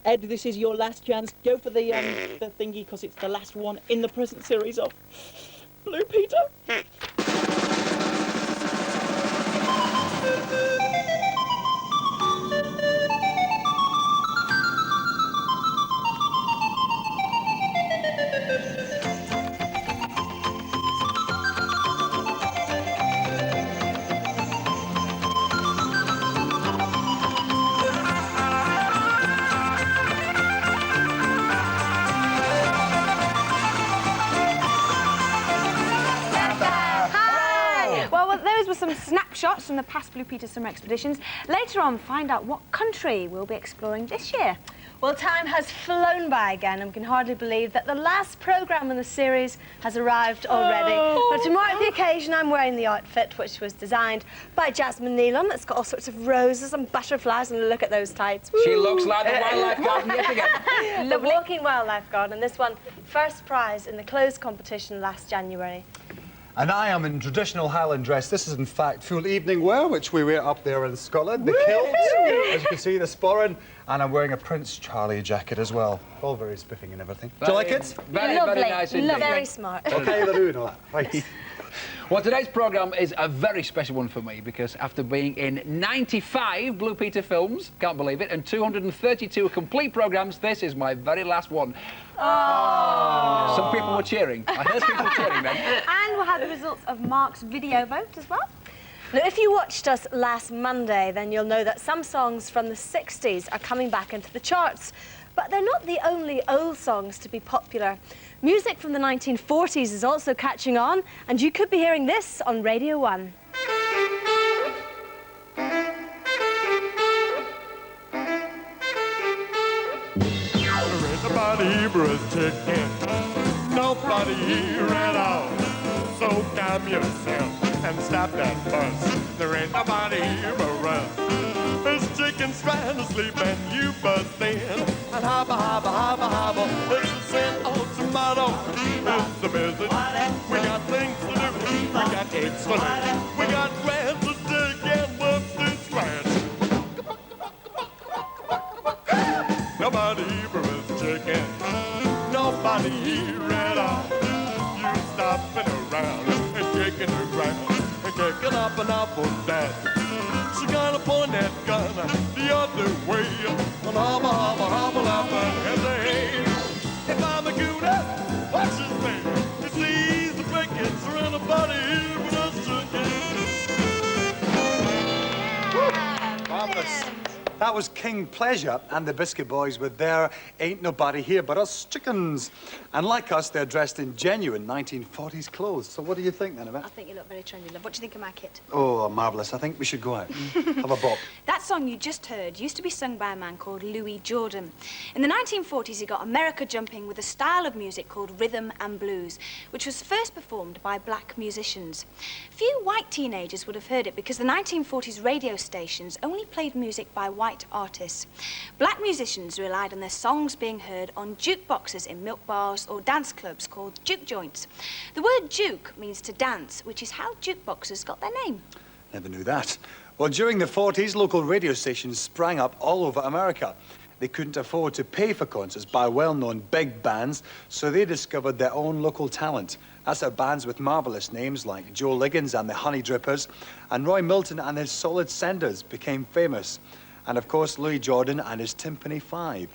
Ed, this is your last chance. Go for the thingy, because it's the last one in the present series of Blue Peter. Some snapshots from the past Blue Peter summer expeditions. Later on, find out what country we'll be exploring this year. Well, time has flown by again, and we can hardly believe that the last programme in the series has arrived already. But to mark the occasion, I'm wearing the outfit which was designed by Jasmine Neelan. It's got all sorts of roses and butterflies, and look at those tights. Woo! She looks like the wildlife garden yet again. The walking wildlife garden, and this one, first prize in the clothes competition last January. And I am in traditional Highland dress. This is, in fact, full evening wear, which we wear up there in Scotland. The kilt, as you can see, the sporran, and I'm wearing a Prince Charlie jacket as well. All very spiffing and everything. Do you like it? Very, very nice indeed. Very smart. OK, they're doing all that. Right. Well, today's programme is a very special one for me because after being in 95 Blue Peter films, can't believe it, and 232 complete programmes, this is my very last one. Oh. Some people were cheering. I heard people cheering then. And we'll have the results of Mark's video vote as well. Now, if you watched us last Monday, then you'll know that some songs from the 60s are coming back into the charts. But they're not the only old songs to be popular. Music from the 1940s is also catching on, and you could be hearing this on Radio 1. Nobody but chicken, nobody here at all. So calm yourself and stop that fuss. There ain't nobody here but us. This chicken's trying to sleep and you bust in. And hobba, hobba, hobba, hobba. It's a sin on tomato. It's the business. We got things to do. We got eggs to lay. We got grass to dig and what's this grass? Nobody but us chicken. Nobody here at all. You stopping around and kicking around and kicking up and up and down. She gonna point that gun the other way. And hobble, hobble, hobble up and say, if I'm a gooder, what's his name? He sees the crickets or anybody here with us chicken. Marvellous. That was King Pleasure and the Biscuit Boys with their Ain't Nobody Here But Us Chickens. And like us, they're dressed in genuine 1940s clothes. So what do you think, then, of it? I think you look very trendy, love. What do you think of my kit? Oh, marvellous. I think we should go out. Have a bop. That song you just heard used to be sung by a man called Louis Jordan. In the 1940s, he got America jumping with a style of music called rhythm and blues, which was first performed by black musicians. Few white teenagers would have heard it because the 1940s radio stations only played music by white artists. Black musicians relied on their songs being heard on jukeboxes in milk bars or dance clubs called juke joints. The word juke means to dance, which is how jukeboxes got their name. Never knew that. Well, during the 40s, local radio stations sprang up all over America. They couldn't afford to pay for concerts by well-known big bands, so they discovered their own local talent. That's how bands with marvellous names like Joe Liggins and the Honey Drippers and Roy Milton and his Solid Senders became famous. And, of course, Louis Jordan and his Timpani Five.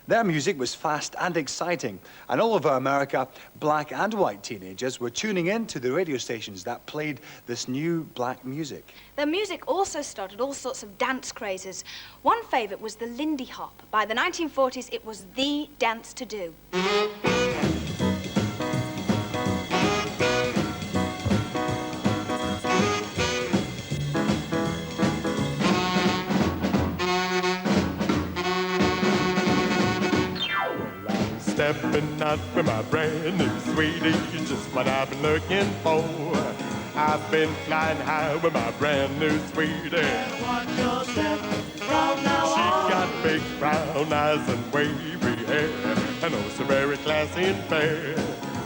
Their music was fast and exciting, and all over America, black and white teenagers were tuning in to the radio stations that played this new black music. Their music also started all sorts of dance crazes. One favourite was the Lindy Hop. By the 1940s, it was the dance to do. Stepping out with my brand new sweetie, just what I've been looking for. I've been flying high with my brand new sweetie. Watch your step from now on. She got big brown eyes and wavy hair, and oh, so very classy and fair.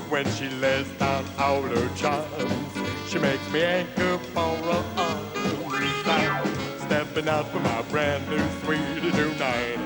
When she lays down all her charms, she makes me anchor for her arms. Stepping out with my brand new sweetie tonight.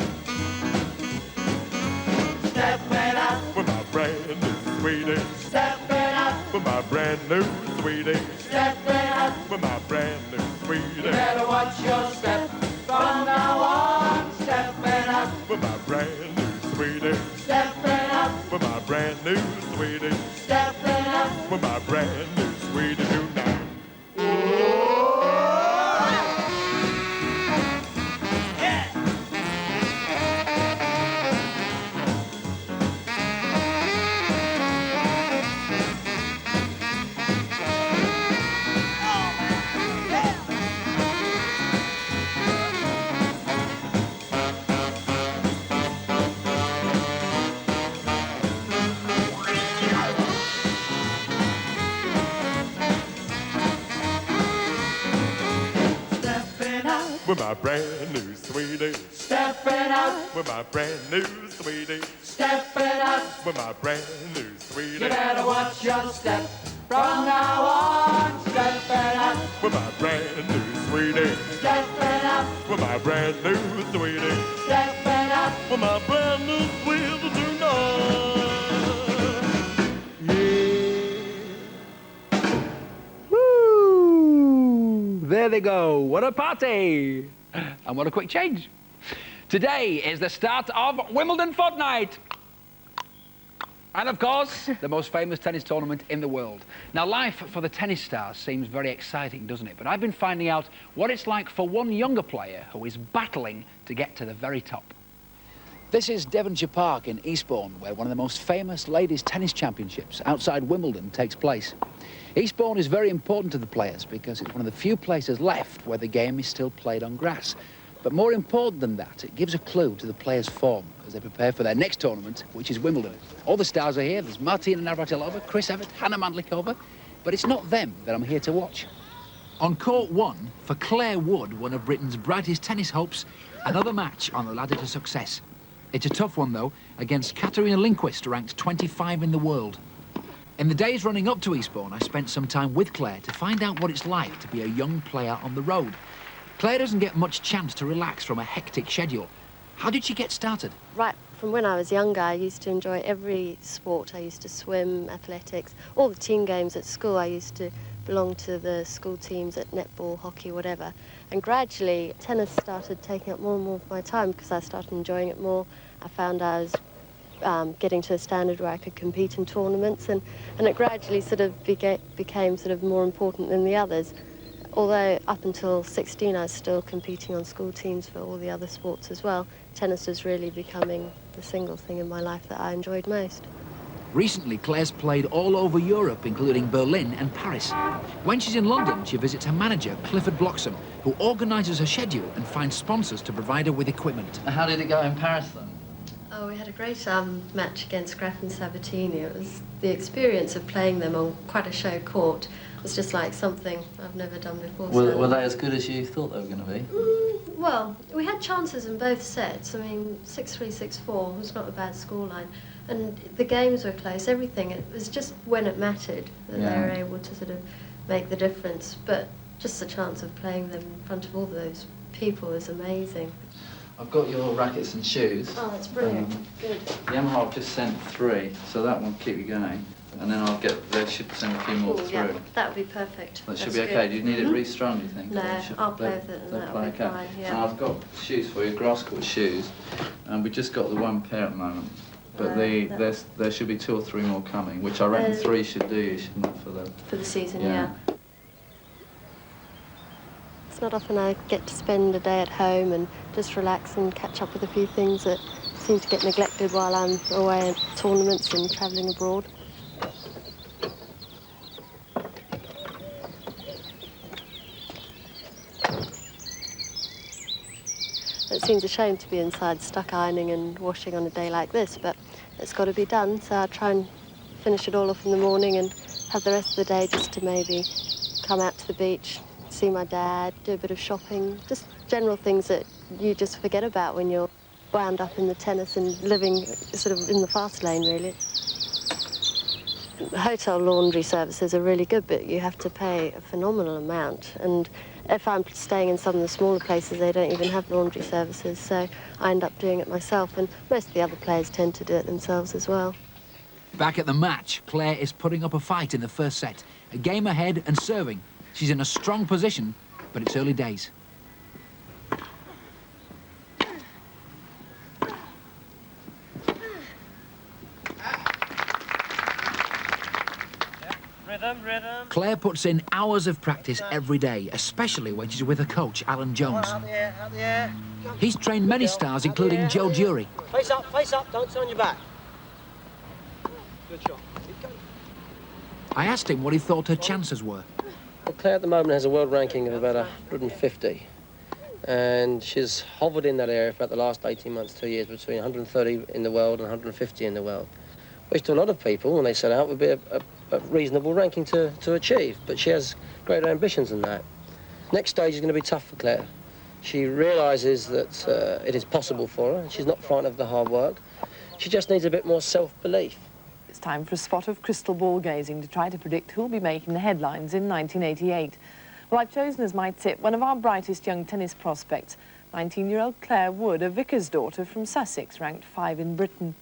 brand new sweetie. Stepping up With my brand new sweetie. Stepping up With my brand new sweetie. You better watch your step from now on. Stepping up With my brand new sweetie. Stepping up With my brand new sweetie. Stepping up With my brand new sweetie tonight. Stepping up With my brand new sweetie. Stepping up With my brand new sweetie. Stepping up With my brand new sweetie. You better watch your step from now on. Stepping up With my brand new sweetie. Stepping up With my brand new sweetie. Stepping up With my brand new sweetie tonight. Woo! There they go. What a party! And what a quick change. Today is the start of Wimbledon Fortnight. And of course, the most famous tennis tournament in the world. Now, life for the tennis stars seems very exciting, doesn't it? But I've been finding out what it's like for one younger player who is battling to get to the very top. This is Devonshire Park in Eastbourne, where one of the most famous ladies' tennis championships outside Wimbledon takes place. Eastbourne is very important to the players because it's one of the few places left where the game is still played on grass. But more important than that, it gives a clue to the players' form as they prepare for their next tournament, which is Wimbledon. All the stars are here. There's Martina Navratilova, Chris Evert, Hannah Mandlikova. But it's not them that I'm here to watch. On court one, for Claire Wood, one of Britain's brightest tennis hopes, another match on the ladder to success. It's a tough one, though, against Katerina Lindquist, ranked 25 in the world. In the days running up to Eastbourne, I spent some time with Claire to find out what it's like to be a young player on the road. Claire doesn't get much chance to relax from a hectic schedule. How did she get started? Right from when I was younger, I used to enjoy every sport. I used to swim, athletics, all the team games at school. I used to belong to the school teams at netball, hockey, whatever. And gradually, tennis started taking up more and more of my time because I started enjoying it more. I found I was getting to a standard where I could compete in tournaments, and it gradually sort of became sort of more important than the others. Although up until 16 I was still competing on school teams for all the other sports as well, tennis was really becoming the single thing in my life that I enjoyed most. Recently, Claire's played all over Europe, including Berlin and Paris. When she's in London, she visits her manager, Clifford Bloxham, who organises her schedule and finds sponsors to provide her with equipment. How did it go in Paris, then? Oh, we had a great match against Graf and Sabatini. It was the experience of playing them on quite a show court. It was just like something I've never done before. Were they as good as you thought they were going to be? Well, we had chances in both sets. I mean, 6-3, 6-4 was not a bad scoreline. And the games were close, everything. It was just when it mattered that they were able to sort of make the difference. But just the chance of playing them in front of all those people was amazing. I've got your rackets and shoes. Oh, that's brilliant. Good. Yamaha have just sent 3, so that will keep you going. And then they should send a few more through. Yeah, that would be perfect. That should be okay. Do you need it restrung, do you think? No, I'll play with it and that'll be fine, yeah. And I've got shoes for you, grass court shoes. And we just got the one pair at the moment. But there should be 2 or 3 more coming, which I reckon 3 should do you, shouldn't it, for the season, yeah. It's not often I get to spend a day at home and just relax and catch up with a few things that seem to get neglected while I'm away at tournaments and travelling abroad. It seems a shame to be inside stuck ironing and washing on a day like this, but it's got to be done, so I try and finish it all off in the morning and have the rest of the day just to maybe come out to the beach, see my dad, do a bit of shopping, just general things that you just forget about when you're wound up in the tennis and living sort of in the fast lane, really. Hotel laundry services are really good, but you have to pay a phenomenal amount. And if I'm staying in some of the smaller places, they don't even have laundry services, so I end up doing it myself, and most of the other players tend to do it themselves as well. Back at the match, Claire is putting up a fight in the first set. A game ahead and serving. She's in a strong position, but it's early days. Rhythm. Claire puts in hours of practice every day, especially when she's with her coach, Alan Jones. Out the air. He's trained many stars, including Joe Jury. Face up, don't turn your back. Good shot. I asked him what he thought her chances were. Well, Claire at the moment has a world ranking of about 150. And she's hovered in that area for about the last 18 months, 2 years, between 130 in the world and 150 in the world. Which to a lot of people, when they set out, would be a reasonable ranking to achieve. But she has greater ambitions than that. Next stage is going to be tough for Claire. She realises that it is possible for her. She's not frightened of the hard work. She just needs a bit more self-belief. It's time for a spot of crystal ball gazing to try to predict who'll be making the headlines in 1988. Well, I've chosen as my tip one of our brightest young tennis prospects, 19-year-old Claire Wood, a vicar's daughter from Sussex, ranked 5 in Britain.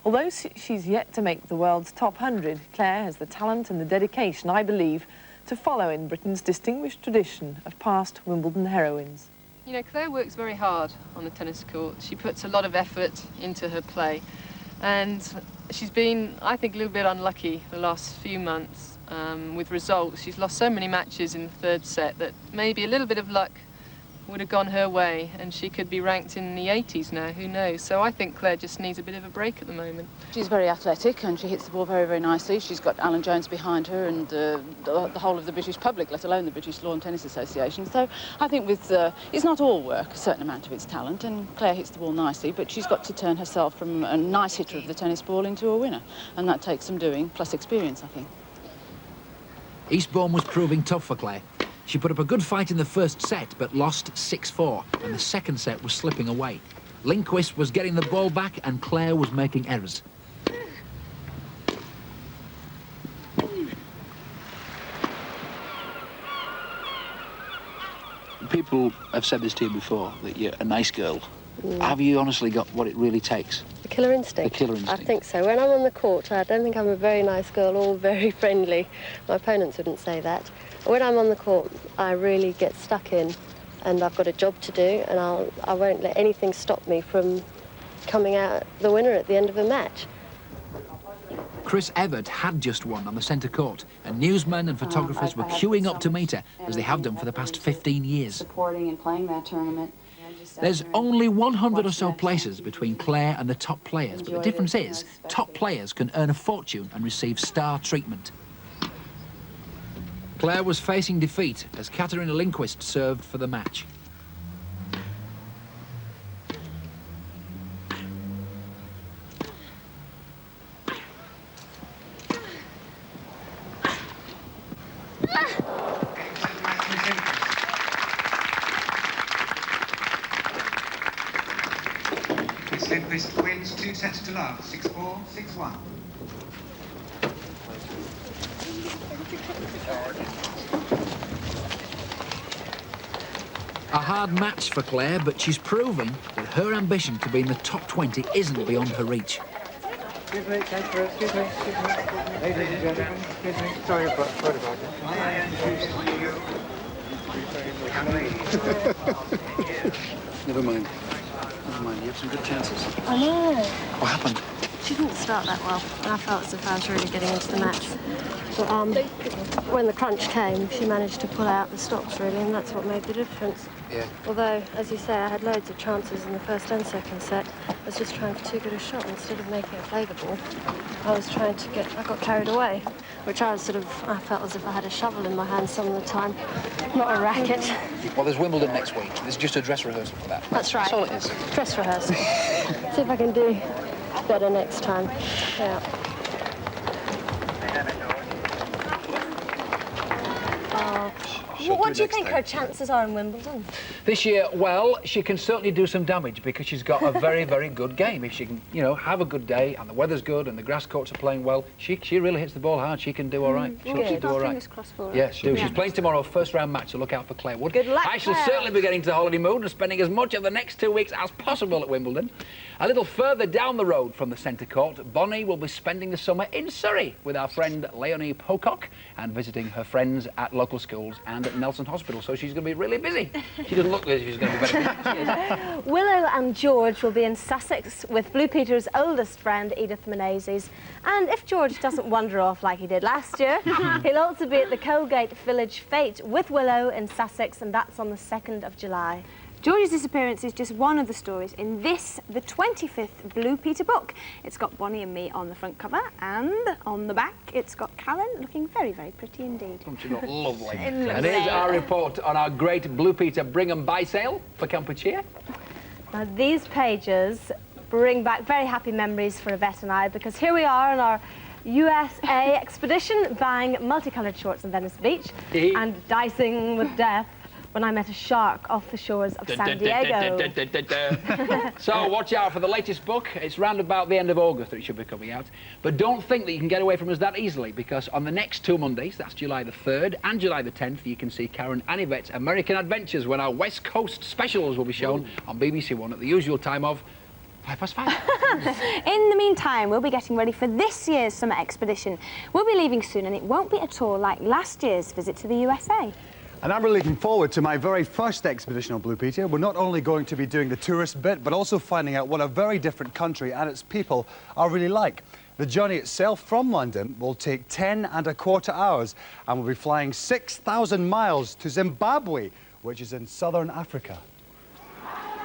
Although she's yet to make the world's top 100, Claire has the talent and the dedication, I believe, to follow in Britain's distinguished tradition of past Wimbledon heroines. You know, Claire works very hard on the tennis court. She puts a lot of effort into her play. And she's been, I think, a little bit unlucky the last few months with results. She's lost so many matches in the third set that maybe a little bit of luck would have gone her way and she could be ranked in the 80s now, who knows. So I think Claire just needs a bit of a break at the moment. She's very athletic and she hits the ball very, very nicely. She's got Alan Jones behind her and the whole of the British public, let alone the British Lawn Tennis Association. So I think with it's not all work, a certain amount of it's talent, and Claire hits the ball nicely, but she's got to turn herself from a nice hitter of the tennis ball into a winner, and that takes some doing, plus experience, I think. Eastbourne was proving tough for Claire. She put up a good fight in the first set, but lost 6-4, and the second set was slipping away. Lindquist was getting the ball back, and Claire was making errors. People have said this to you before, that you're a nice girl. Have you honestly got what it really takes? The killer instinct. The killer instinct. I think so. When I'm on the court, I don't think I'm a very nice girl or very friendly. My opponents wouldn't say that. When I'm on the court, I really get stuck in, and I've got a job to do, and I won't let anything stop me from coming out the winner at the end of a match. Chris Evert had just won on the centre court, and newsmen and photographers were queuing up to meet her, as they have done for the past 15 years. Supporting and playing that tournament. There's only 100 or so places between Claire and the top players, but the difference is top players can earn a fortune and receive star treatment. Claire was facing defeat as Katarina Lindquist served for the match. Lindquist wins 2 sets to love, 6-4, 6-1. A hard match for Claire, but she's proving that her ambition to be in the top 20 isn't beyond her reach. Excuse me. Ladies and gentlemen, excuse me. Sorry about that. May I introduce you? Never mind. You have some good chances. I know. What happened? She didn't start that well. I felt as if I was really getting into the match. But when the crunch came, she managed to pull out the stops, really, and that's what made the difference. Yeah. Although, as you say, I had loads of chances in the first and second set. I was just trying for too good a shot. Instead of making it play the ball, I got carried away, which I felt as if I had a shovel in my hand some of the time, not a racket. Well, there's Wimbledon next week. There's just a dress rehearsal for that. That's right. That's all it is. Dress rehearsal. See if I can do better next time. Yeah. Oh. What do you think her chances are in Wimbledon? This year, well, she can certainly do some damage because she's got a very, very good game. If she can, you know, have a good day and the weather's good and the grass courts are playing well, she really hits the ball hard. She can do all right. She'll do all right. Fingers crossed for her. Yes, she's playing tomorrow, first round match, so look out for Claire Wood. Good luck, I shall Claire. certainly be getting to the holiday mood and spending as much of the next 2 weeks as possible at Wimbledon. A little further down the road from the centre court, Bonnie will be spending the summer in Surrey with our friend Leonie Pocock and visiting her friends at local schools and at Nelson Hospital, so she's going to be really busy. She doesn't look as if she's going to be very busy. Willow and George will be in Sussex with Blue Peter's oldest friend, Edith Menezes. And if George doesn't wander off like he did last year, he'll also be at the Colgate Village Fete with Willow in Sussex, and that's on the 2nd of July. George's disappearance is just one of the stories in this, the 25th Blue Peter book. It's got Bonnie and me on the front cover, and on the back it's got Karen looking very, very pretty indeed. Don't you look lovely? And here's our report on our great Blue Peter Bring 'em Buy sale for Campuchia. Now, these pages bring back very happy memories for Yvette and I, because here we are on our USA expedition, buying multicoloured shorts on Venice Beach and dicing with death when I met a shark off the shores of San Diego. So watch out for the latest book. It's round about the end of August that it should be coming out. But don't think that you can get away from us that easily, because on the next 2 Mondays, that's July the 3rd and July the 10th, you can see Karen and Yvette's American Adventures when our West Coast specials will be shown on BBC One at the usual time of 5:05. In the meantime, we'll be getting ready for this year's summer expedition. We'll be leaving soon, and it won't be at all like last year's visit to the USA. And I'm really looking forward to my very first expedition on Blue Peter. We're not only going to be doing the tourist bit, but also finding out what a very different country and its people are really like. The journey itself from London will take 10¼ hours, and we'll be flying 6,000 miles to Zimbabwe, which is in southern Africa.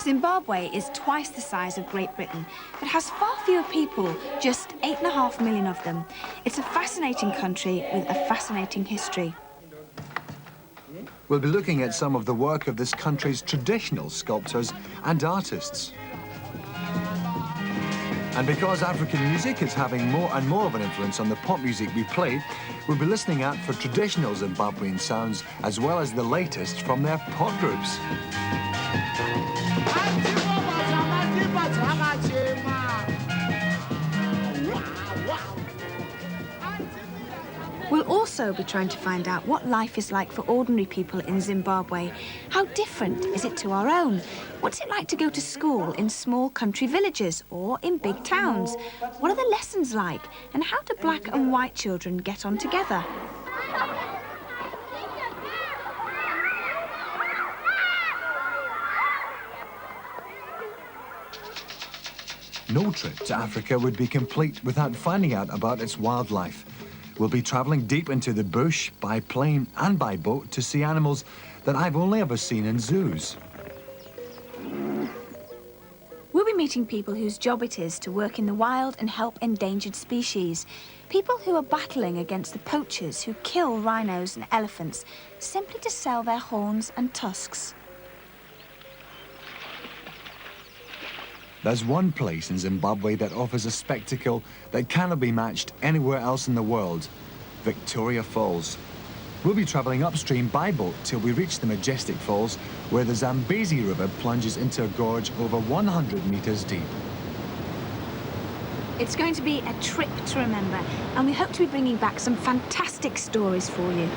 Zimbabwe is twice the size of Great Britain, but has far fewer people, just 8.5 million of them. It's a fascinating country with a fascinating history. We'll be looking at some of the work of this country's traditional sculptors and artists. And because African music is having more and more of an influence on the pop music we play, we'll be listening out for traditional Zimbabwean sounds as well as the latest from their pop groups. We'll also be trying to find out what life is like for ordinary people in Zimbabwe. How different is it to our own? What's it like to go to school in small country villages or in big towns? What are the lessons like? And how do black and white children get on together? No trip to Africa would be complete without finding out about its wildlife. We'll be travelling deep into the bush, by plane and by boat, to see animals that I've only ever seen in zoos. We'll be meeting people whose job it is to work in the wild and help endangered species. People who are battling against the poachers who kill rhinos and elephants simply to sell their horns and tusks. There's one place in Zimbabwe that offers a spectacle that cannot be matched anywhere else in the world: Victoria Falls. We'll be travelling upstream by boat till we reach the majestic falls, where the Zambezi River plunges into a gorge over 100 metres deep. It's going to be a trip to remember, and we hope to be bringing back some fantastic stories for you.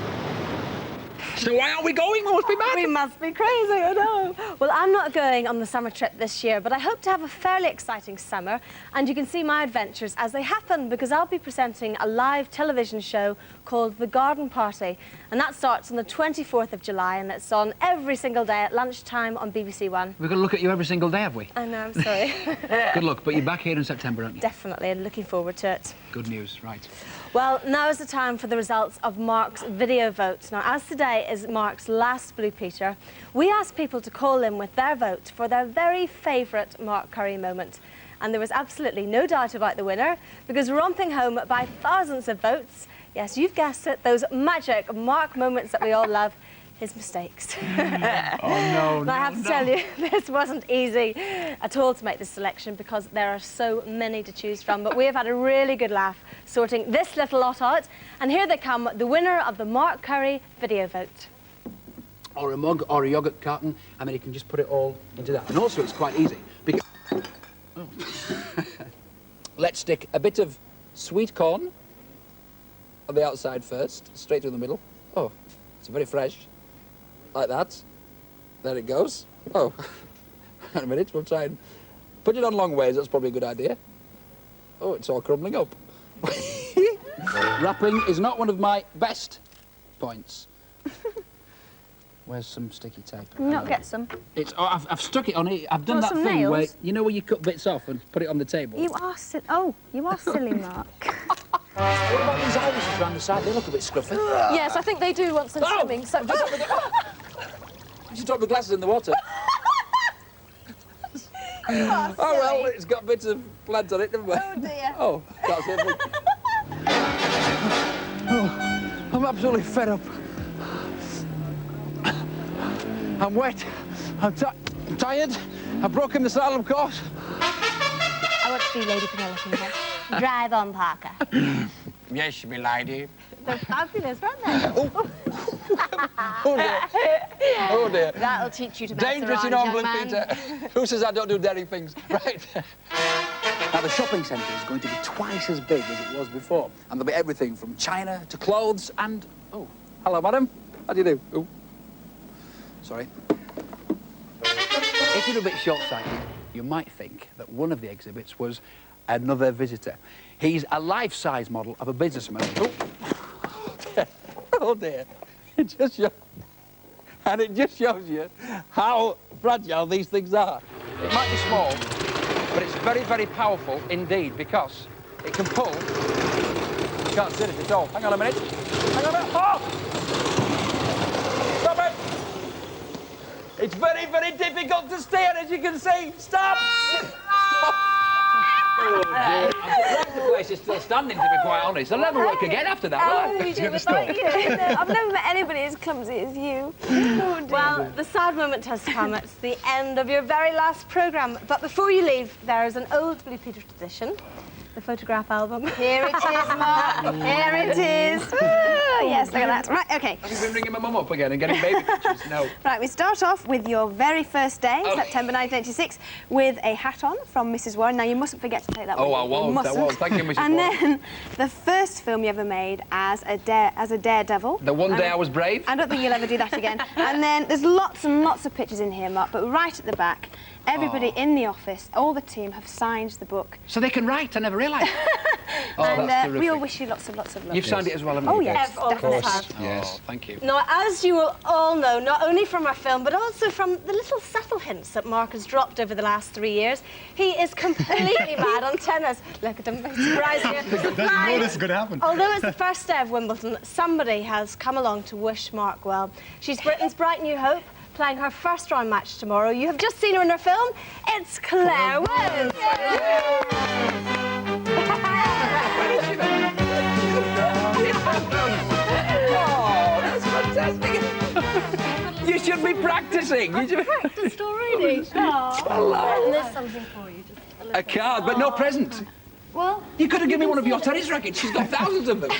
So why aren't we going? We must be mad. We must be crazy, I know. Well, I'm not going on the summer trip this year, but I hope to have a fairly exciting summer, and you can see my adventures as they happen, because I'll be presenting a live television show called The Garden Party, and that starts on the 24th of July, and it's on every single day at lunchtime on BBC One. We're going to look at you every single day, have we? I know, I'm sorry. Good luck, but you're back here in September, aren't you? Definitely, and looking forward to it. Good news, right. Well, now is the time for the results of Mark's video vote. Now, as today is Mark's last Blue Peter, we asked people to call in with their vote for their very favourite Mark Curry moment. And there was absolutely no doubt about the winner, because romping home by thousands of votes, yes, you've guessed it, those magic Mark moments that we all love, his mistakes. Oh, no, I have to tell you, this wasn't easy at all to make this selection, because there are so many to choose from, but we have had a really good laugh sorting this little lot out. And here they come, the winner of the Mark Curry video vote. or a mug or a yoghurt carton, and then you can just put it all into that. And also, it's quite easy because... Oh. Let's stick a bit of sweet corn on the outside first, straight through the middle. Oh, it's very fresh. Like that. There it goes. Oh, hang on a minute, we'll try and put it on long ways, that's probably a good idea. Oh, it's all crumbling up. Wrapping is not one of my best points. Where's some sticky tape? Can you not get some? It's. Oh, I've stuck it on it. I've done Want that some thing where nails? you know where you cut bits off and put it on the table. You are silly, Mark. What about these irises around the side? They look a bit scruffy. Yes, I think they do want some swimming. So... You should drop the glasses in the water. Oh well, it's got bits of plant on it, never mind. Oh dear. Oh, that's it. Oh, I'm absolutely fed up. I'm wet. I'm tired. I've broken the saddle, of course. I want to be Lady Penelope again. Drive on, Parker. Yes, my lady. They're fabulous, aren't they? Oh dear. Oh dear. That'll teach you to mess Dangerous around, in all young blood, man. Peter. Who says I don't do daring things? Right. Now, the shopping centre is going to be twice as big as it was before. And there'll be everything from China to clothes and... Oh, hello, madam. How do you do? Oh. Sorry. If you're a bit short-sighted, you might think that one of the exhibits was another visitor. He's a life-size model of a businessman. Oh, oh dear. It just shows you how fragile these things are. It might be small, but it's very, very powerful indeed because it can pull. You can't sit it at all. Hang on a minute. Hang on a minute. Oh! Stop it! It's very, very difficult to steer, as you can see. Stop! Oh, dear. I'm surprised the place is still standing, to be quite honest. I'll never work again after that, will I? You do it like you. No, I've never met anybody as clumsy as you. Oh, well, the sad moment has come. It's the end of your very last programme. But before you leave, there is an old Blue Peter tradition. The photograph album. Here it is, Mark. Here it is. Ooh, yes, look at that. Right, OK. Have you been ringing my mum up again and getting baby pictures? No. Right, we start off with your very first day, September 1986, with a hat on from Mrs. Warren. Now, you mustn't forget to take that one. Oh, I won't. Thank you, Mrs. And Warren. then the first film you ever made as a daredevil. The one day I was brave. I don't think you'll ever do that again. And then there's lots and lots of pictures in here, Mark, but right at the back, everybody in the office, all the team, have signed the book. So they can write, I never realised. Oh, and that's terrific. we all wish you lots and lots of love. You've signed it as well, haven't you? Oh, yes, definitely. Yes, thank you. Now, as you will all know, not only from our film, but also from the little subtle hints that Mark has dropped over the last 3 years, he is completely mad on tennis. Look at him, surprised here. Doesn't know this is going to happen. Although it's the first day of Wimbledon, somebody has come along to wish Mark well. She's Britain's bright new hope, playing her first round match tomorrow. You have just seen her in her film. It's Claire Woods. Oh, that's fantastic. You should be practising. I've practised already. Hello. There's something for you. Just A card, but no present. Well, you could have given me one of your tennis rackets. She's got thousands of them.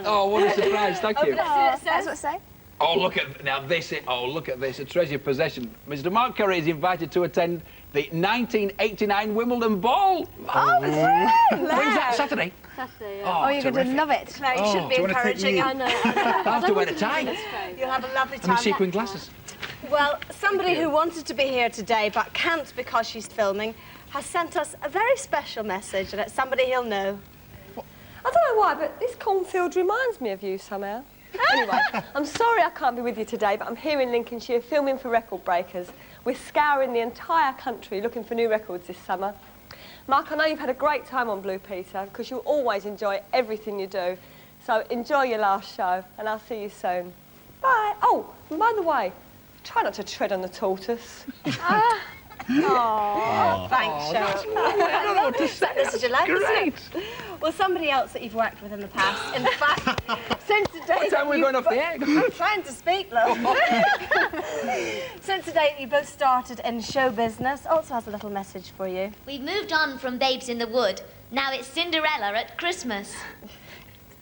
Oh, what a surprise. Thank you. That's what it says. Oh, look at now this. Oh, look at this. A treasured possession. Mr. Mark Curry is invited to attend the 1989 Wimbledon Ball. Oh, When's that? Saturday? Saturday, yeah. Oh, you're going to love it. Claire, you should be encouraging. I know. I'll have to wear a tie. You'll have a lovely And time. my sequin glasses. Well, somebody who wanted to be here today but can't because she's filming has sent us a very special message, and it's somebody he'll know. I don't know why, but this cornfield reminds me of you somehow. Anyway, I'm sorry I can't be with you today, but I'm here in Lincolnshire filming for Record Breakers. We're scouring the entire country looking for new records this summer. Mark, I know you've had a great time on Blue Peter because you always enjoy everything you do. So enjoy your last show, and I'll see you soon. Bye. Oh, and by the way, try not to tread on the tortoise. Oh, thanks, Cheryl. I don't know what to say. This is your life, isn't Great. it? Well, somebody else that you've worked with in the past. In fact, since the day What time are we going off the air? I'm trying to speak, love. Since the day that you both started in show business, also has a little message for you. We've moved on from Babes in the Wood. Now it's Cinderella at Christmas.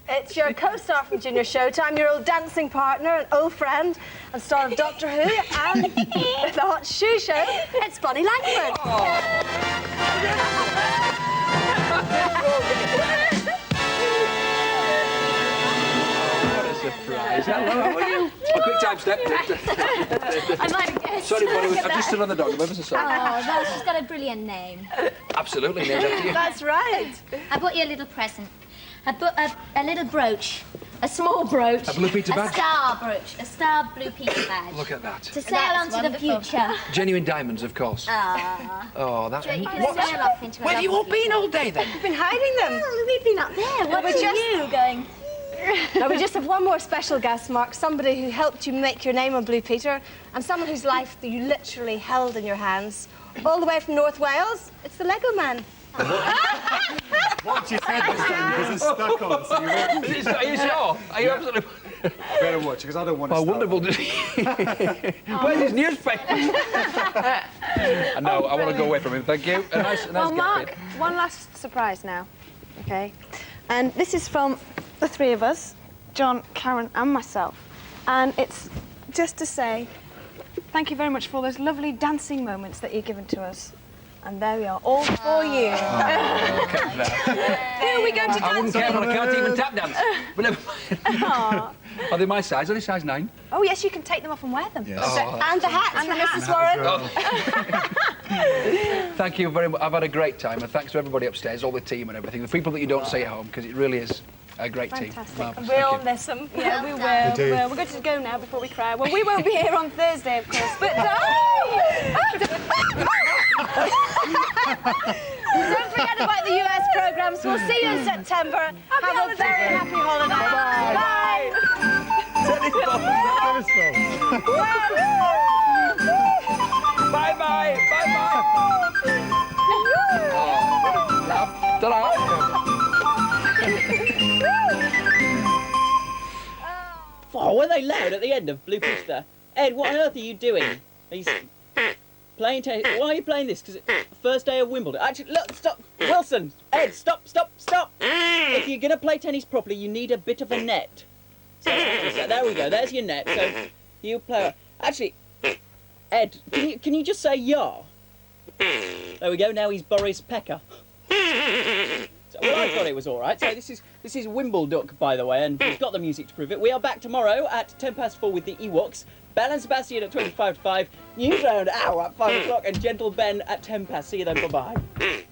It's your co-star from Junior Showtime, your old dancing partner, an old friend, and star of Doctor Who and the Hot Shoe Show. It's Bonnie Langford. What a surprise. Hello, how are you? A quick time step. I might have guessed. Sorry, Bonnie, I've just stood on the dog. I'm ever so sorry. Oh, well, she's got a brilliant name. Absolutely, named after you. That's right. I bought you a little present. I bought a little brooch, a small brooch. A Blue Peter badge? A star brooch, a star Blue Peter badge. Look at that. To sail on to the future. Genuine diamonds, of course. Ah. Oh, that's... You can sail off into a Where have you all been all day, then? We've been hiding them. Well, we've been up there. What we're are you going? Now, we just have one more special guest, Mark, somebody who helped you make your name on Blue Peter, and someone whose life you literally held in your hands. All the way from North Wales, it's the Lego Man. Watch your head this time because it's stuck on, so you won't... Are you sure? Are you absolutely... Better watch, because I don't want to wonderful. Where's his newspaper? No, I want to go away from him, thank you. A nice Well, Mark, gift. one last surprise now, OK? And this is from the three of us, John, Karen and myself. And it's just to say thank you very much for all those lovely dancing moments that you've given to us. And there we are, all for you. Look at that. Who are we going to dance I wouldn't care, but I can't even tap dance. But never mind. Are they my size? Are they size 9? Oh, yes, you can take them off and wear them. Yes. Oh, and the hats and from the Mrs. Warren. Thank you very much. I've had a great time, and thanks to everybody upstairs, all the team and everything, the people that you don't see at home, because it really is a great Fantastic. team. Marvellous. We'll Thank you. miss them. Yeah, we will. We're going to go now before we cry. Well, we won't be here on Thursday, of course, but Don't forget about the US programmes. We'll see you in September. Have a very happy holiday. Bye. Tennis ball. Bye-bye. Bye-bye. Oh, ta-da. Oh, were they loud at the end of Blue Peter? Ed, what on earth are you doing? He's playing tennis. Why are you playing this? Because it's the first day of Wimbledon. Actually, look, stop. Wilson, Ed, stop. If you're going to play tennis properly, you need a bit of a net. So there we go. There's your net. So you play. Actually, Ed, can you just say yeah? There we go. Now he's Boris Pecker. Well, I thought it was all right. So this is Wimbledon, by the way, and we've got the music to prove it. We are back tomorrow at 4:10 with the Ewoks. Belle and Sebastian at 5:25. Newsround at 5 o'clock, and Gentle Ben at 10 past. See you then. Bye bye.